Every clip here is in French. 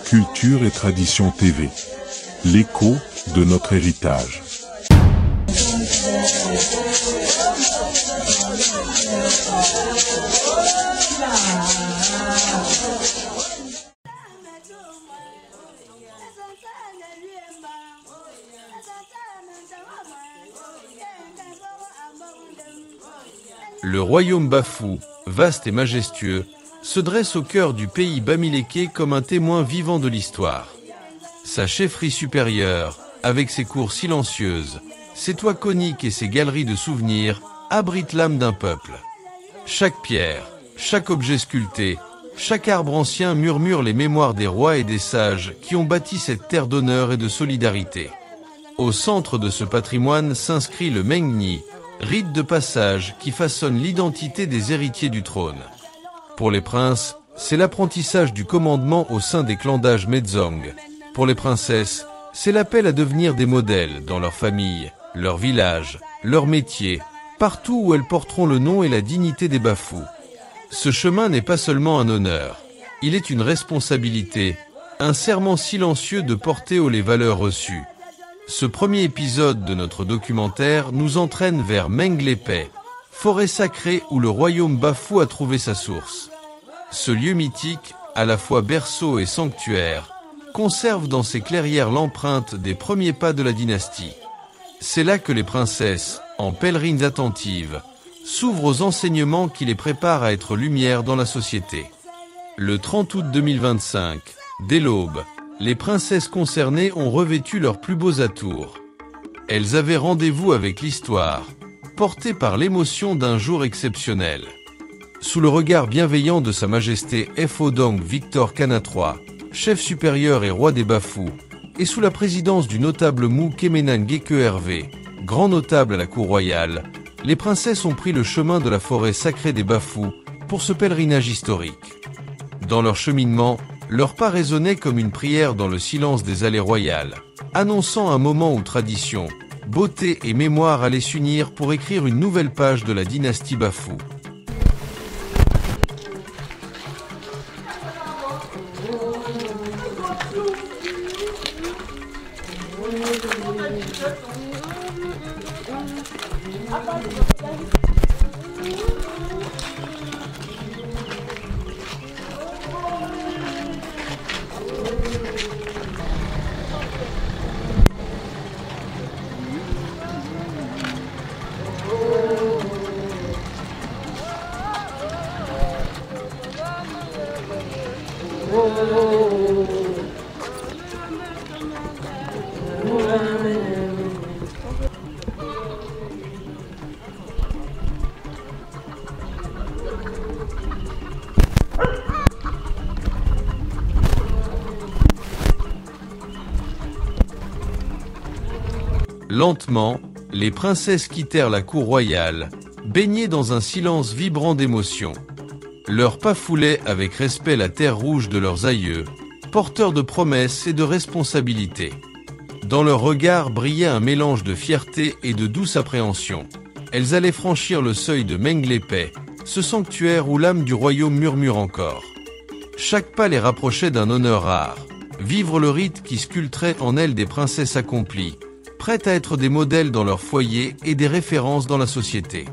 Culture et Tradition TV, l'écho de notre héritage. Le royaume Bafou, vaste et majestueux, se dresse au cœur du pays bamiléké comme un témoin vivant de l'histoire. Sa chefferie supérieure, avec ses cours silencieuses, ses toits coniques et ses galeries de souvenirs, abrite l'âme d'un peuple. Chaque pierre, chaque objet sculpté, chaque arbre ancien murmure les mémoires des rois et des sages qui ont bâti cette terre d'honneur et de solidarité. Au centre de ce patrimoine s'inscrit le Mengni, rite de passage qui façonne l'identité des héritiers du trône. Pour les princes, c'est l'apprentissage du commandement au sein des clans d'âge Medzong. Pour les princesses, c'est l'appel à devenir des modèles dans leur famille, leur village, leur métier, partout où elles porteront le nom et la dignité des Bafous. Ce chemin n'est pas seulement un honneur, il est une responsabilité, un serment silencieux de porter haut les valeurs reçues. Ce premier épisode de notre documentaire nous entraîne vers Menglepay, forêt sacrée où le royaume Bafou a trouvé sa source. Ce lieu mythique, à la fois berceau et sanctuaire, conserve dans ses clairières l'empreinte des premiers pas de la dynastie. C'est là que les princesses, en pèlerines attentives, s'ouvrent aux enseignements qui les préparent à être lumière dans la société. Le 30 août 2025, dès l'aube, les princesses concernées ont revêtu leurs plus beaux atours. Elles avaient rendez-vous avec l'histoire, portées par l'émotion d'un jour exceptionnel. Sous le regard bienveillant de Sa Majesté Fodong Victor Kana III, chef supérieur et roi des Bafous, et sous la présidence du notable Mou Kemenan Geke Hervé, grand notable à la cour royale, les princesses ont pris le chemin de la forêt sacrée des Bafous pour ce pèlerinage historique. Dans leur cheminement, leur pas résonnait comme une prière dans le silence des allées royales, annonçant un moment où tradition, beauté et mémoire allaient s'unir pour écrire une nouvelle page de la dynastie Bafou. Lentement, les princesses quittèrent la cour royale, baignées dans un silence vibrant d'émotion. Leurs pas foulaient avec respect la terre rouge de leurs aïeux, porteurs de promesses et de responsabilités. Dans leurs regards brillait un mélange de fierté et de douce appréhension. Elles allaient franchir le seuil de Menglepay, ce sanctuaire où l'âme du royaume murmure encore. Chaque pas les rapprochait d'un honneur rare, vivre le rite qui sculpterait en elles des princesses accomplies, prêtes à être des modèles dans leur foyer et des références dans la société.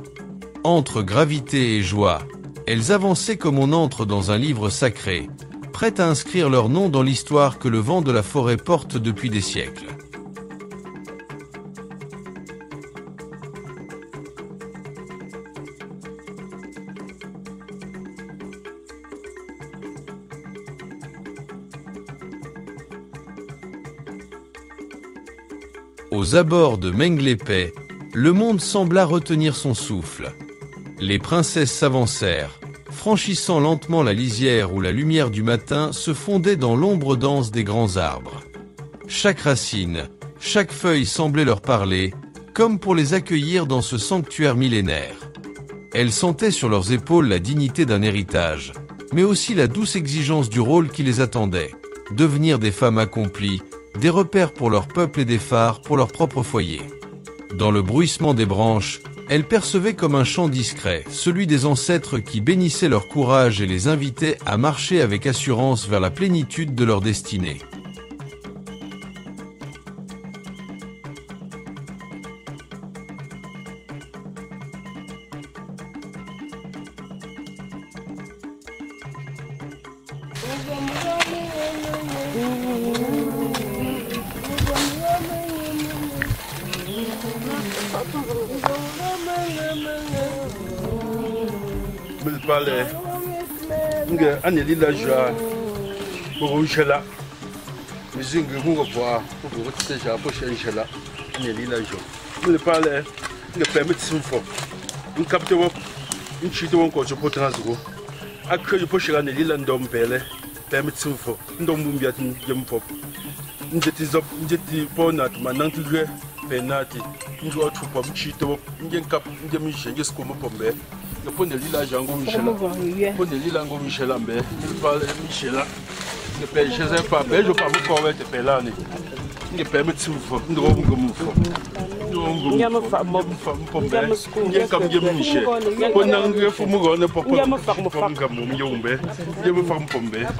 Entre gravité et joie, elles avançaient comme on entre dans un livre sacré, prêtes à inscrire leur nom dans l'histoire que le vent de la forêt porte depuis des siècles. Aux abords de Menglepay, le monde sembla retenir son souffle. Les princesses s'avancèrent, franchissant lentement la lisière où la lumière du matin se fondait dans l'ombre dense des grands arbres. Chaque racine, chaque feuille semblait leur parler, comme pour les accueillir dans ce sanctuaire millénaire. Elles sentaient sur leurs épaules la dignité d'un héritage, mais aussi la douce exigence du rôle qui les attendait, devenir des femmes accomplies, des repères pour leur peuple et des phares pour leur propre foyer. Dans le bruissement des branches, elle percevait comme un chant discret, celui des ancêtres qui bénissaient leur courage et les invitaient à marcher avec assurance vers la plénitude de leur destinée. Balé, nga aneli la joie pour Angela. Mais je ne veux pas pour te déjà pour Angela. Aneli la joie. Mais balé, nga permet de se faire. Un capteur, un chito encore je peux transférer. Après je peux chercher aneli la ndom belé, permet de se faire. Ndom bumbia tin jem pop. Njeti pona tu manantle penati. Njo autre pop chito, njen cap, njem miche, just comme pombe. Le pont de l'île Jango Michel. Le pont de l'île Jango Michel Lambert. Je parle de Michel. Je paye chez un papa. Je ne peux pas me convaincre de payer l'année. Je paye mes sous. Je ne peux pas me faire. Je ne peux pas me faire. Je ne peux pas me Michel. Quand on a fait mon grand, ne peut pas me faire. Je ne peux pas me faire. Je ne peux pas me faire.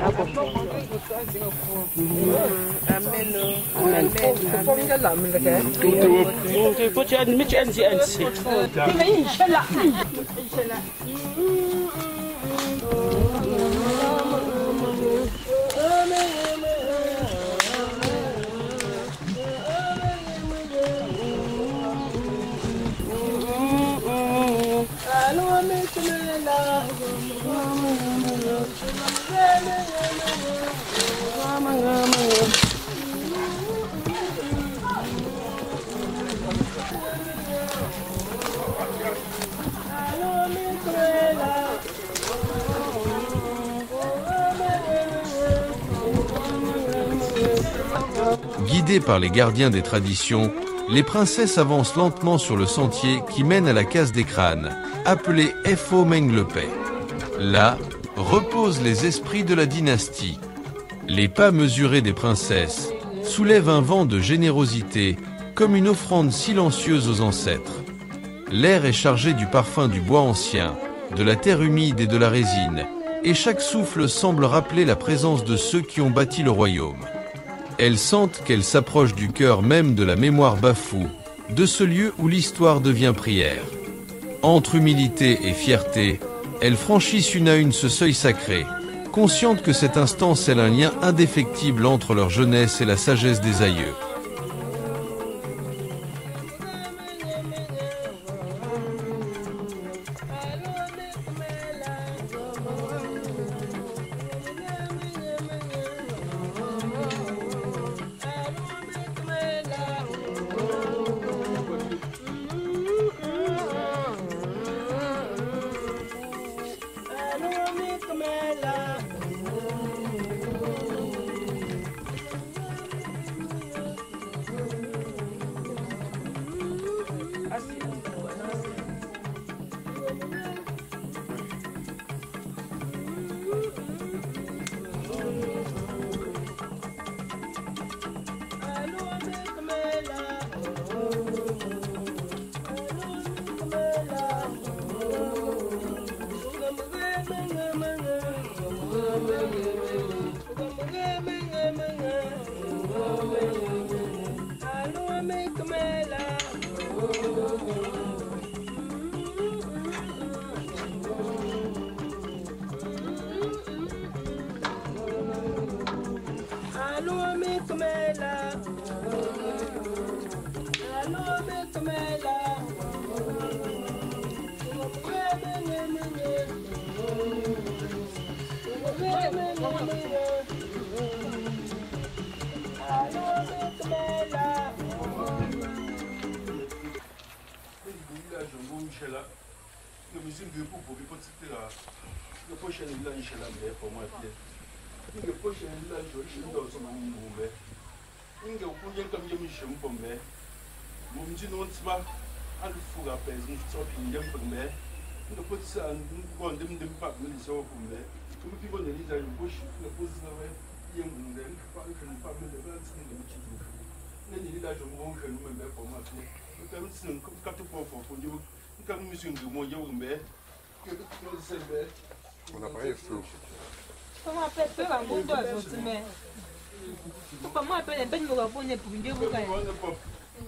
Guidées par les gardiens des traditions, les princesses avancent lentement sur le sentier qui mène à la case des crânes, appelée Efo Menglepay. Là, reposent les esprits de la dynastie. Les pas mesurés des princesses soulèvent un vent de générosité, comme une offrande silencieuse aux ancêtres. L'air est chargé du parfum du bois ancien, de la terre humide et de la résine, et chaque souffle semble rappeler la présence de ceux qui ont bâti le royaume. Elles sentent qu'elles s'approchent du cœur même de la mémoire Bafou, de ce lieu où l'histoire devient prière. Entre humilité et fierté, elles franchissent une à une ce seuil sacré, conscientes que cet instant scelle un lien indéfectible entre leur jeunesse et la sagesse des aïeux. On n'a pas rien fait. Comment on appelle ça? Comment on appelle les peines de la bonne pour une dévotion?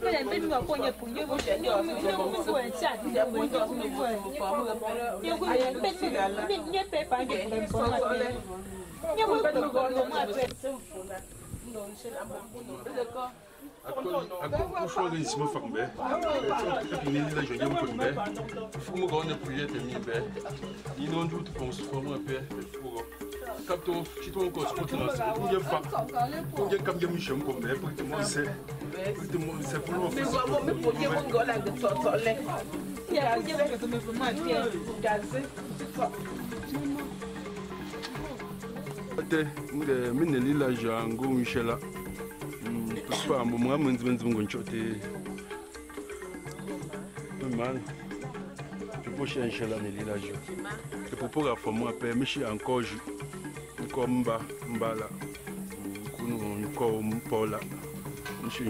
Les peines de la bonne pour une dévotion.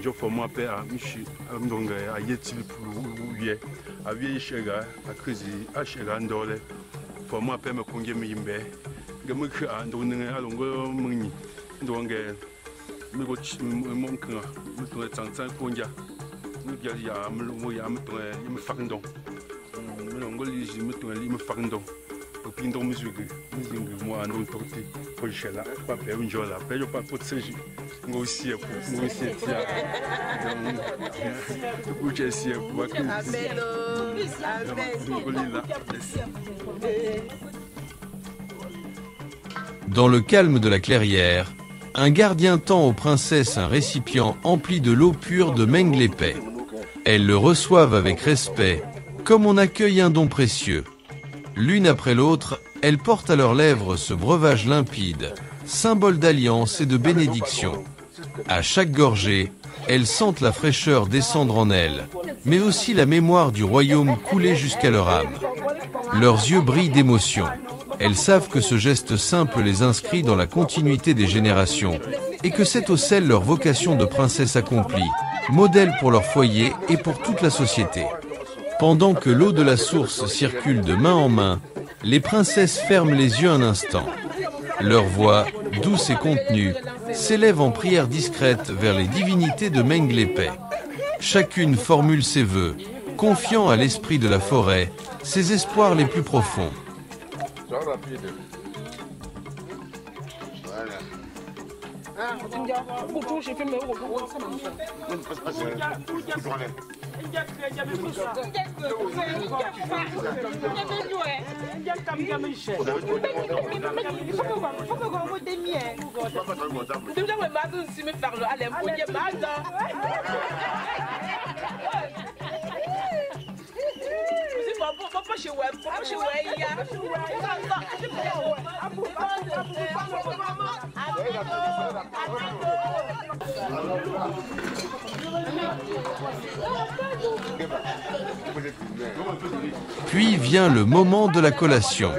Je forme un père, donc à Yeti pour à vieille chega, à Crisi, à Chegandole, forme un père me congue mimbe, Gamuka, and on a longo muni, donc me go monk, me Sansan Konja, Mugalia, Mulumoyam, me Fandon, Melongolis, me Fandon. Pindon Muzugu, moi, non porté, pour Chela, pas faire une jola, paye pas pour ce jeu. Moi aussi, moi aussi, Dans le calme de la clairière, un gardien tend aux princesses un récipient empli de l'eau pure de Menglepay. Elles le reçoivent avec respect, comme on accueille un don précieux. L'une après l'autre, elles portent à leurs lèvres ce breuvage limpide, symbole d'alliance et de bénédiction. À chaque gorgée, elles sentent la fraîcheur descendre en elles, mais aussi la mémoire du royaume couler jusqu'à leur âme. Leurs yeux brillent d'émotion. Elles savent que ce geste simple les inscrit dans la continuité des générations, et que c'est au sel leur vocation de princesse accomplie, modèle pour leur foyer et pour toute la société. Pendant que l'eau de la source circule de main en main, les princesses ferment les yeux un instant. Leur voix, douce et contenue, s'élève en prière discrète vers les divinités de Menglepay. Chacune formule ses vœux, confiant à l'esprit de la forêt ses espoirs les plus profonds. Puis vient le moment de la collation.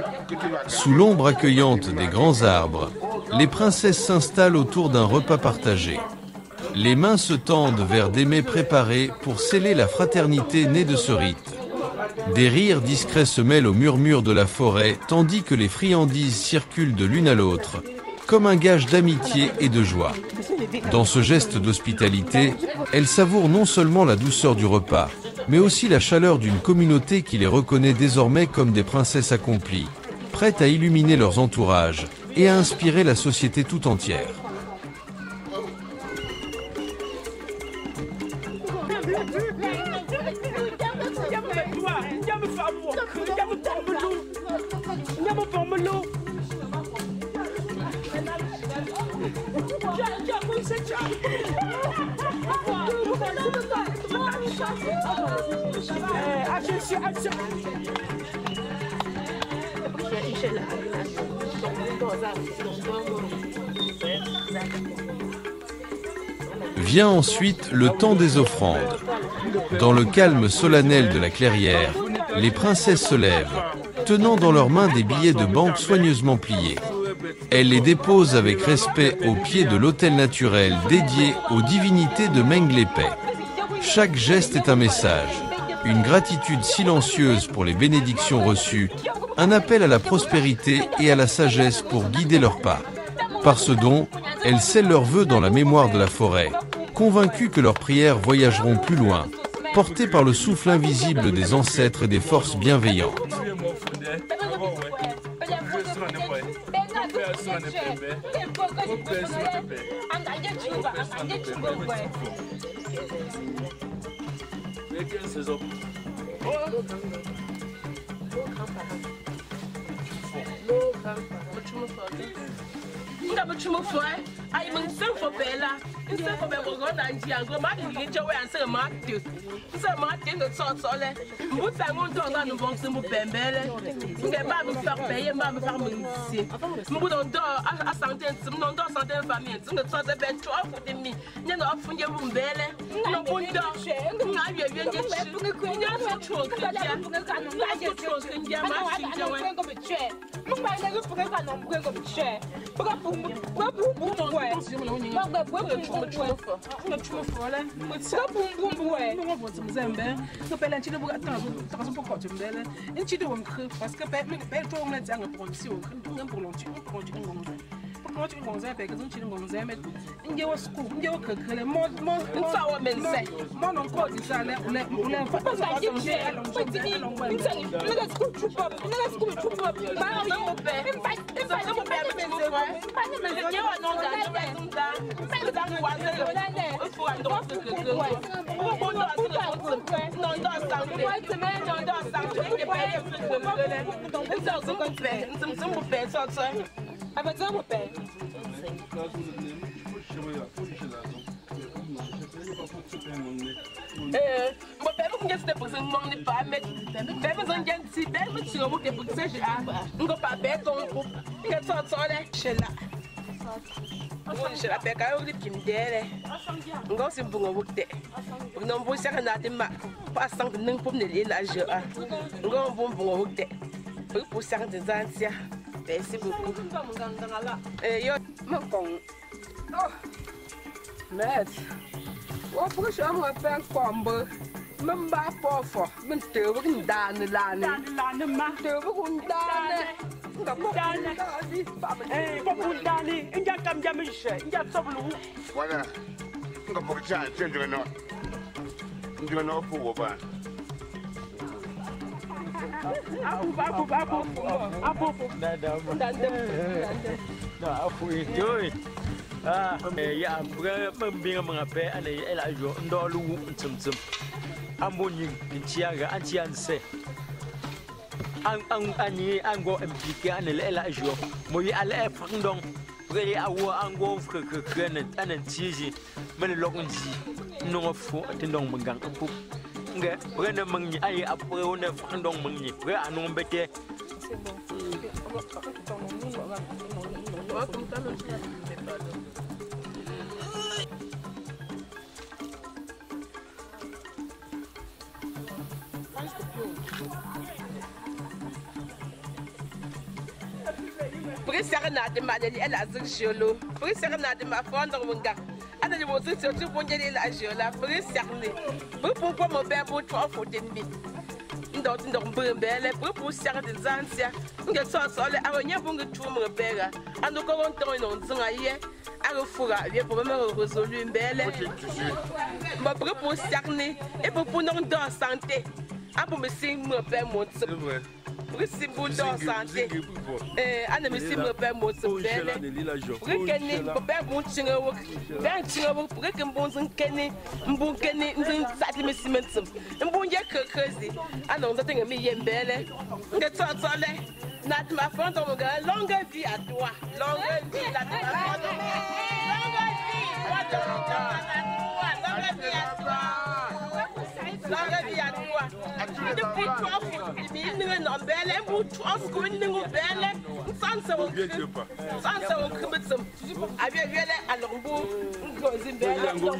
Sous l'ombre accueillante des grands arbres, les princesses s'installent autour d'un repas partagé. Les mains se tendent vers des mets préparés pour sceller la fraternité née de ce rite. Des rires discrets se mêlent aux murmures de la forêt, tandis que les friandises circulent de l'une à l'autre, comme un gage d'amitié et de joie. Dans ce geste d'hospitalité, elles savourent non seulement la douceur du repas, mais aussi la chaleur d'une communauté qui les reconnaît désormais comme des princesses accomplies, prêtes à illuminer leurs entourages et à inspirer la société tout entière. Vient ensuite le temps des offrandes. Dans le calme solennel de la clairière, les princesses se lèvent, tenant dans leurs mains des billets de banque soigneusement pliés. Elles les déposent avec respect au pied de l'autel naturel dédié aux divinités de Menglepay. Chaque geste est un message, une gratitude silencieuse pour les bénédictions reçues, un appel à la prospérité et à la sagesse pour guider leurs pas. Par ce don, elles scellent leurs vœux dans la mémoire de la forêt, convaincues que leurs prières voyageront plus loin, portées par le souffle invisible des ancêtres et des forces bienveillantes. Nga butchumu foi ai mun san fo bela in san fo be go na nji ango ma di ge we an san ma te no so le mu ta ngon do nga no bon se mu bembele nge ba mu fa pe ye ma mu fa mu si mu don do a santen sim no do santen famille nge so se be to afu de mi ne no afu nge mu mbele no bon do nga ye ye nge chi nya so cho ke ya nga ye cho ke ya ma chi je we mu ba nge fu ke ka no mu ke ko che Merci beaucoup. Maître, on peut jamais faire combo. Même pas pour fort. Mais tu veux une dame l'année. Tu veux une dame. Voilà. On va pour ça, tu ne non. Tu ne non pour pas. Ya mbinga mangape ane ela jo ndolu ntsumtsum ambonyi nchiaga anchianse ani ango impliqué ane ela jo moyi ala fangdong reli awo ango fkekenen anen tiji men lokunji no fu tindong mangang pu nge rene mangi ai apre one fangdong mangi re anu mbete Prisarna de Madeli et la Zicholo, Prisarna de ma fond dans mon gars. Anna de mon surtout pour gagner la Giola, Prisarne. Pourquoi mon père pour 3 fois de mi? Dans une belle, pour serrer des anciens, on get so solid, I will never get to my beggar. And the current throwing on Zungaye, I will for a year for a resolu in Belle. Ma propos cerné, et pour non dans santé. I will be seeing my père months. Simple dans santé. Anna me see my père months of Belle. Kenny, Père Monchingo, then Chingo, breaking bones and Kenny, and Kenny, and Satin Cement, and Bonja crazy. I know nothing of me in Belle. That's all solid. Not my front of a girl, longer be at toi, longer be at longer be at toi. The people of the on Belle, and put 12 going in Belle, Sansa will commit some. I will get a long book, goes in Belle, and go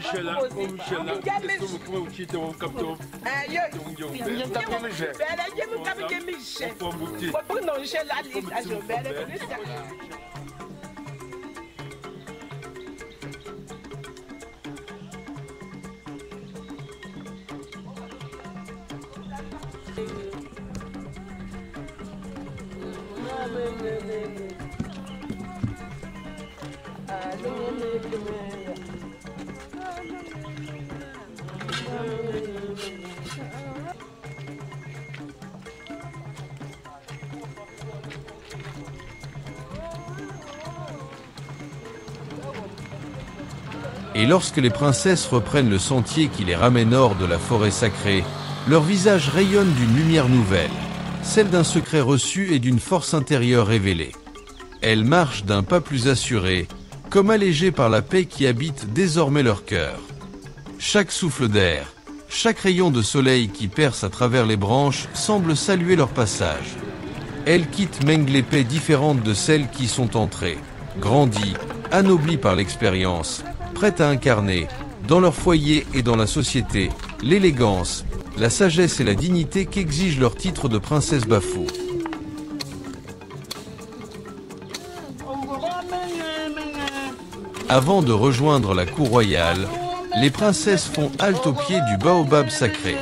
Et lorsque les princesses reprennent le sentier qui les ramène hors de la forêt sacrée, leurs visages rayonnent d'une lumière nouvelle, celle d'un secret reçu et d'une force intérieure révélée. Elles marchent d'un pas plus assuré, comme allégées par la paix qui habite désormais leur cœur. Chaque souffle d'air, chaque rayon de soleil qui perce à travers les branches semble saluer leur passage. Elles quittent Menglépé différentes de celles qui sont entrées, grandies, anoblies par l'expérience, prêtes à incarner, dans leur foyer et dans la société, l'élégance, la sagesse et la dignité qu'exige leur titre de princesse Bafou. Avant de rejoindre la cour royale, les princesses font halte au pied du baobab sacré.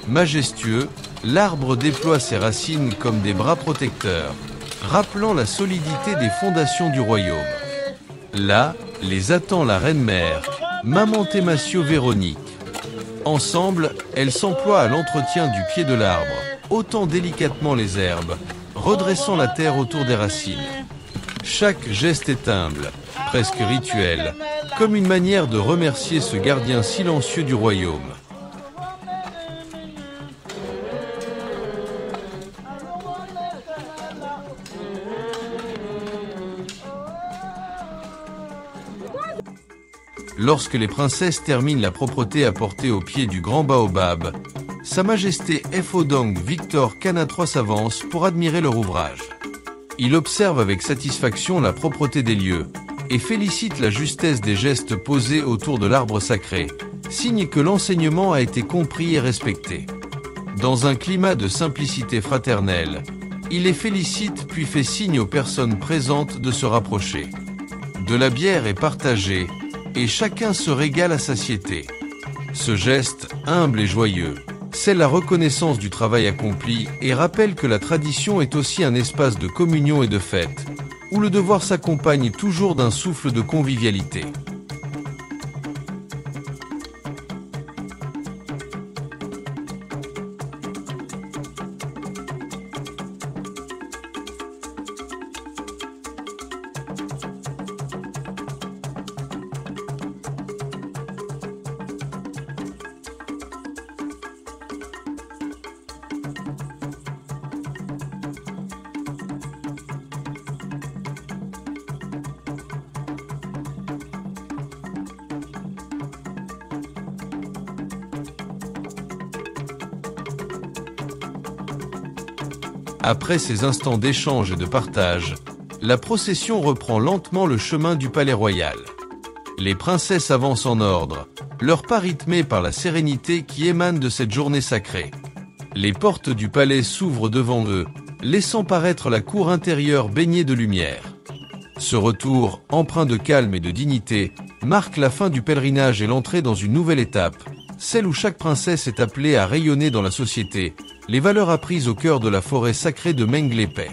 Majestueux, l'arbre déploie ses racines comme des bras protecteurs, rappelant la solidité des fondations du royaume. Là, les attend la reine-mère, Maman Thématio Véronique. Ensemble, elles s'emploient à l'entretien du pied de l'arbre, ôtant délicatement les herbes, redressant la terre autour des racines. Chaque geste est humble, presque rituel, comme une manière de remercier ce gardien silencieux du royaume. Lorsque les princesses terminent la propreté apportée au pied du grand baobab, Sa Majesté Efodong Victor Kanatrois s'avance pour admirer leur ouvrage. Il observe avec satisfaction la propreté des lieux et félicite la justesse des gestes posés autour de l'arbre sacré, signe que l'enseignement a été compris et respecté. Dans un climat de simplicité fraternelle, il les félicite puis fait signe aux personnes présentes de se rapprocher. De la bière est partagée et chacun se régale à satiété. Ce geste, humble et joyeux, c'est la reconnaissance du travail accompli et rappelle que la tradition est aussi un espace de communion et de fête, où le devoir s'accompagne toujours d'un souffle de convivialité. Après ces instants d'échange et de partage, la procession reprend lentement le chemin du palais royal. Les princesses avancent en ordre, leur pas rythmé par la sérénité qui émane de cette journée sacrée. Les portes du palais s'ouvrent devant eux, laissant paraître la cour intérieure baignée de lumière. Ce retour, empreint de calme et de dignité, marque la fin du pèlerinage et l'entrée dans une nouvelle étape, celle où chaque princesse est appelée à rayonner dans la société, les valeurs apprises au cœur de la forêt sacrée de Menglépé.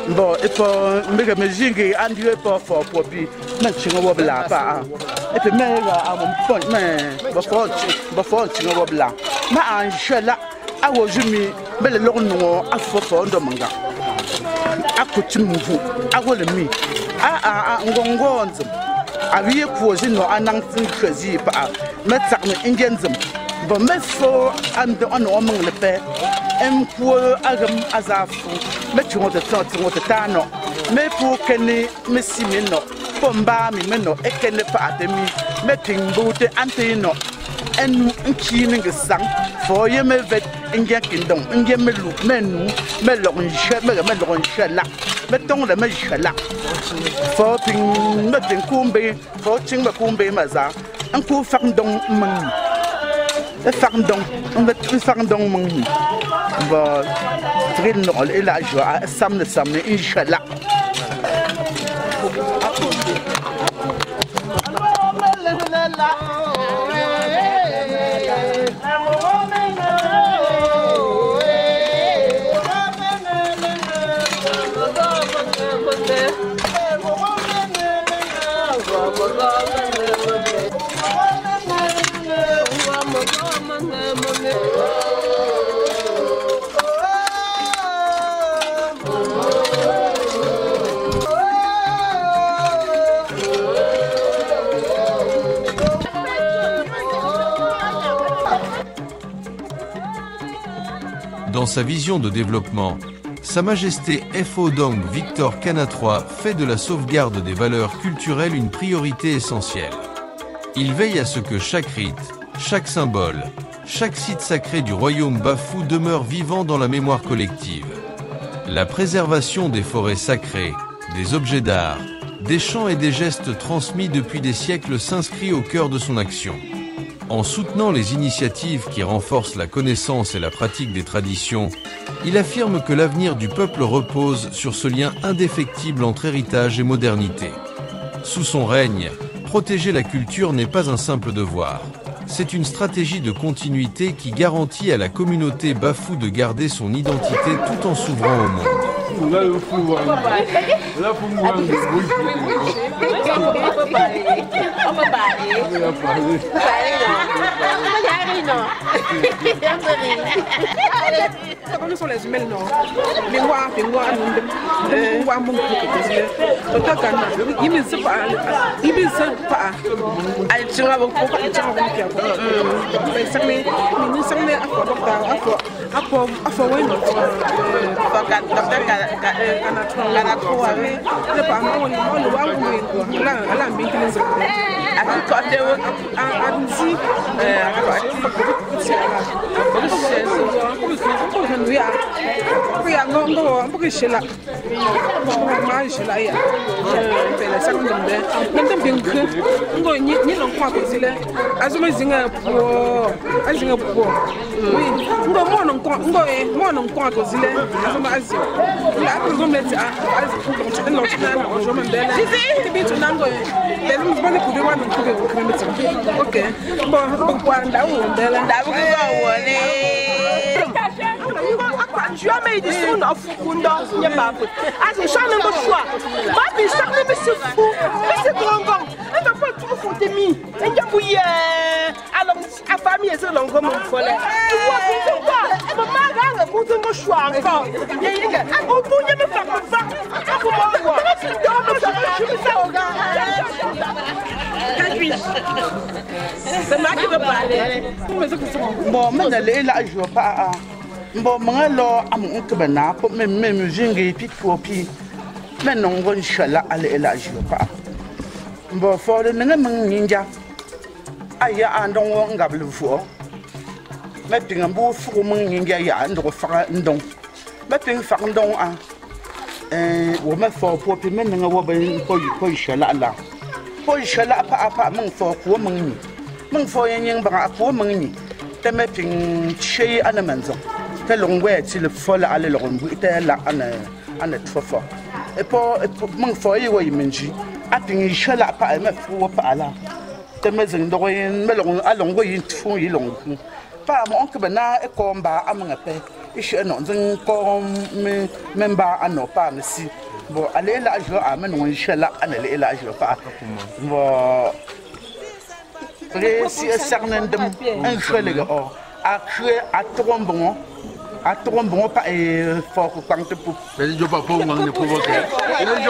Bon, il faut me mesurer un dieu pour puis maintenant on va là pas et puis mais à mon point mais before tu vas là mais en chala a wo jumi bele lo no afofo ndo manga akutimvu a wo le mi a ngongonzo a wie kuozi no anang tsinkhezi pa metsak ingenzum bon mais faut ande on mong le pe em pour agam azafu mais tu montes tano mais pour que ne me simeno pomba mi meno e que ne pas demi mais tingboute antino en nkini ngesang for ye me vet ingia kingdom ingia melu menu melon la mais ton le me chala for ping me kumbe for ching me kumbe maza un coup fardon mang. Fardon, on va tout fardon mang. Bah, très non, et la joie, sam, Inch'Allah. Dans sa vision de développement, Sa Majesté F.O. Dong Victor Kana III fait de la sauvegarde des valeurs culturelles une priorité essentielle. Il veille à ce que chaque rite, chaque symbole, chaque site sacré du royaume Bafou demeure vivant dans la mémoire collective. La préservation des forêts sacrées, des objets d'art, des chants et des gestes transmis depuis des siècles s'inscrit au cœur de son action. En soutenant les initiatives qui renforcent la connaissance et la pratique des traditions, il affirme que l'avenir du peuple repose sur ce lien indéfectible entre héritage et modernité. Sous son règne, protéger la culture n'est pas un simple devoir. C'est une stratégie de continuité qui garantit à la communauté Bafou de garder son identité tout en s'ouvrant au monde. Sur les emails, non. Mais moi, mon Tu as mis des sons dans Fukunda, il n'y a pas de ah, c'est charme de choix. Papi, charme, mais c'est fou. Mais c'est grand gang. Elle va pas tout foutre de mi. Et il y a bouillé. Alors, à famille, c'est l'encore mon folle. Tu vois, c'est quoi? Elle m'a mal pour tout mon choix encore. Il y a une gars. Au bout, il y a me faire comme ça. C'est moi qui veux parler. Bon, mais là, je ne veux pas. Bon, moi, là, à mon cabana, pour mes musiques et puis pour puis. Mais non, on Inch'Allah, aller là, je ne veux pas. Bon, for le ninja. Aïe, un don, on gable le four. Mais puis un beau four, mon ninja, il y a un droit faire un don. Mais puis un faire un don, hein. On me fait pour puis maintenant, on va pour Inch'Allah là. Pour Inch'Allah, pas mon for pour mon ni. Mon for yen bra pour mon ni. Te me puis chez à la maison. Te l'ongouet, si le folle à l'orbe, était là en est trop fort. Et pour mon for, il y a une a puis Inch'Allah, pas me faut pas là. Te me zindouin, me l'on à l'ongouet, fond y long. Pas mon cabana et combat à mon appel. Et je n'en comme même bas à nos pas si. Bon, allez là, je vais amener Inch'Allah, allez là, je vais pas. Bon. Si certain un chouette à créer à trombon pas et fort quand tu peux. Mais je ne peux pas me provoquer. Je vais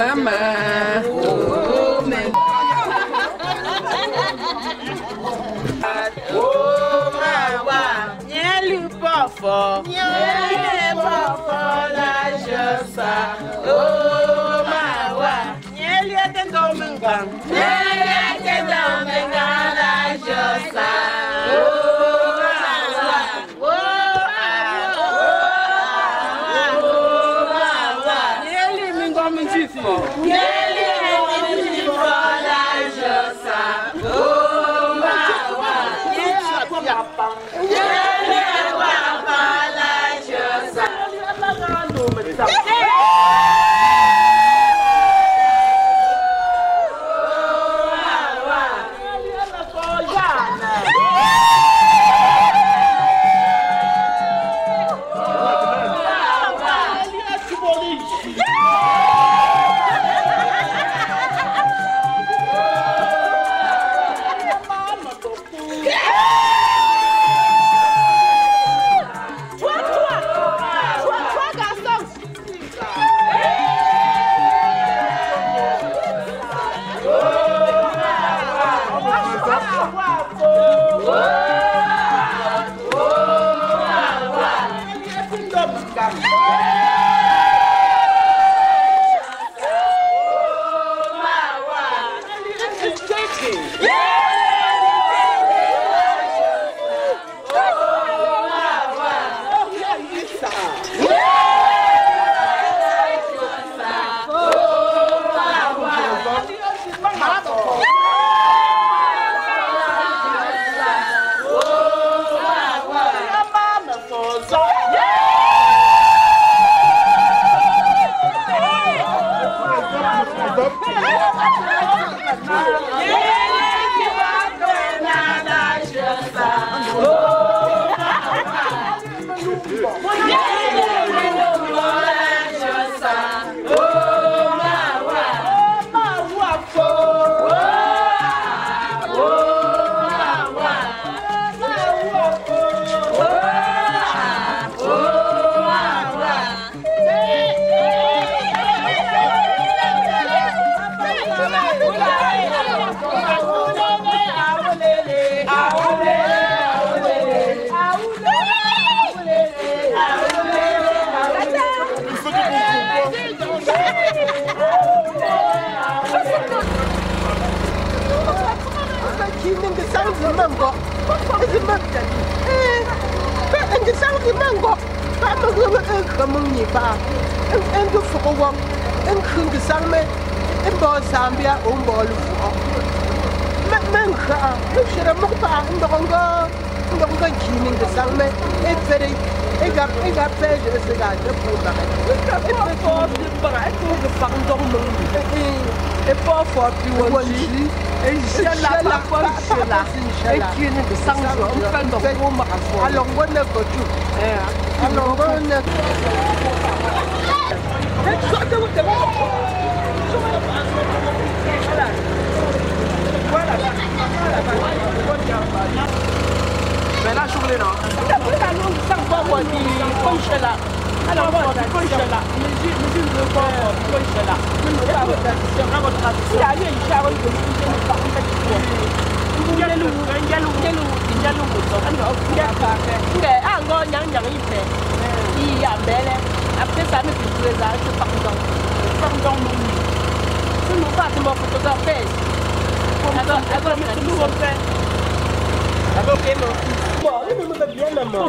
Mama, oh, man. Oh, ma Nielu pofo, la josa. Oh, ma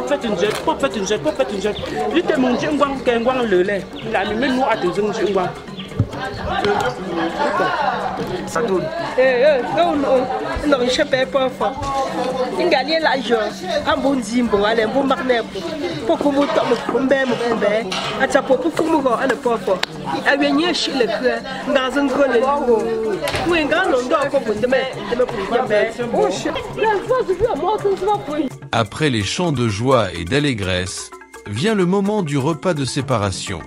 Faites une jette. J'étais mon Dieu, le lait. Il a mis nous à deux ans. Non, je ne sais pas. Il gagne l'argent. Un bon zimbo, un bon magnet. Pour que vous tombiez, à ta propre fumure, à la pauvre. À venir chez le cœur, dans un gros lait. Ou un grand nom d'or pour demain. Après les chants de joie et d'allégresse, vient le moment du repas de séparation.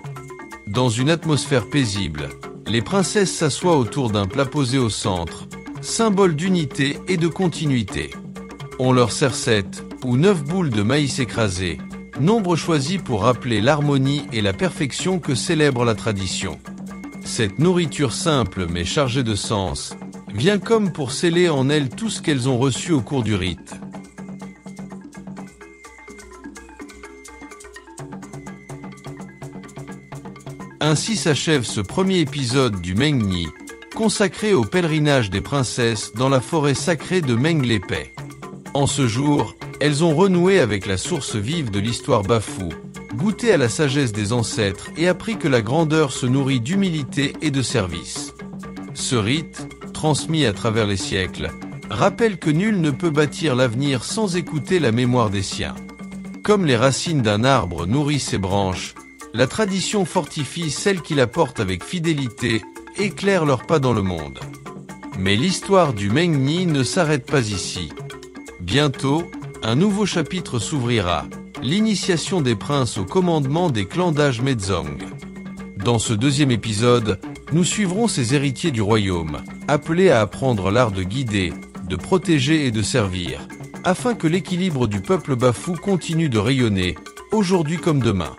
Dans une atmosphère paisible, les princesses s'assoient autour d'un plat posé au centre, symbole d'unité et de continuité. On leur sert 7 ou 9 boules de maïs écrasées, nombre choisi pour rappeler l'harmonie et la perfection que célèbre la tradition. Cette nourriture simple mais chargée de sens vient comme pour sceller en elles tout ce qu'elles ont reçu au cours du rite. Ainsi s'achève ce premier épisode du Mengni, consacrée au pèlerinage des princesses dans la forêt sacrée de Meng-l'Épais. En ce jour, elles ont renoué avec la source vive de l'histoire bafou, goûté à la sagesse des ancêtres et appris que la grandeur se nourrit d'humilité et de service. Ce rite, transmis à travers les siècles, rappelle que nul ne peut bâtir l'avenir sans écouter la mémoire des siens. Comme les racines d'un arbre nourrissent ses branches, la tradition fortifie celles qui la portent avec fidélité, éclaire leurs pas dans le monde. Mais l'histoire du Meng-Ni ne s'arrête pas ici. Bientôt, un nouveau chapitre s'ouvrira, l'initiation des princes au commandement des clans d'âge Medzong. Dans ce deuxième épisode, nous suivrons ces héritiers du royaume, appelés à apprendre l'art de guider, de protéger et de servir, afin que l'équilibre du peuple bafou continue de rayonner, aujourd'hui comme demain.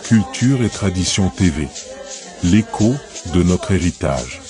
Culture et Tradition TV. L'écho de notre héritage.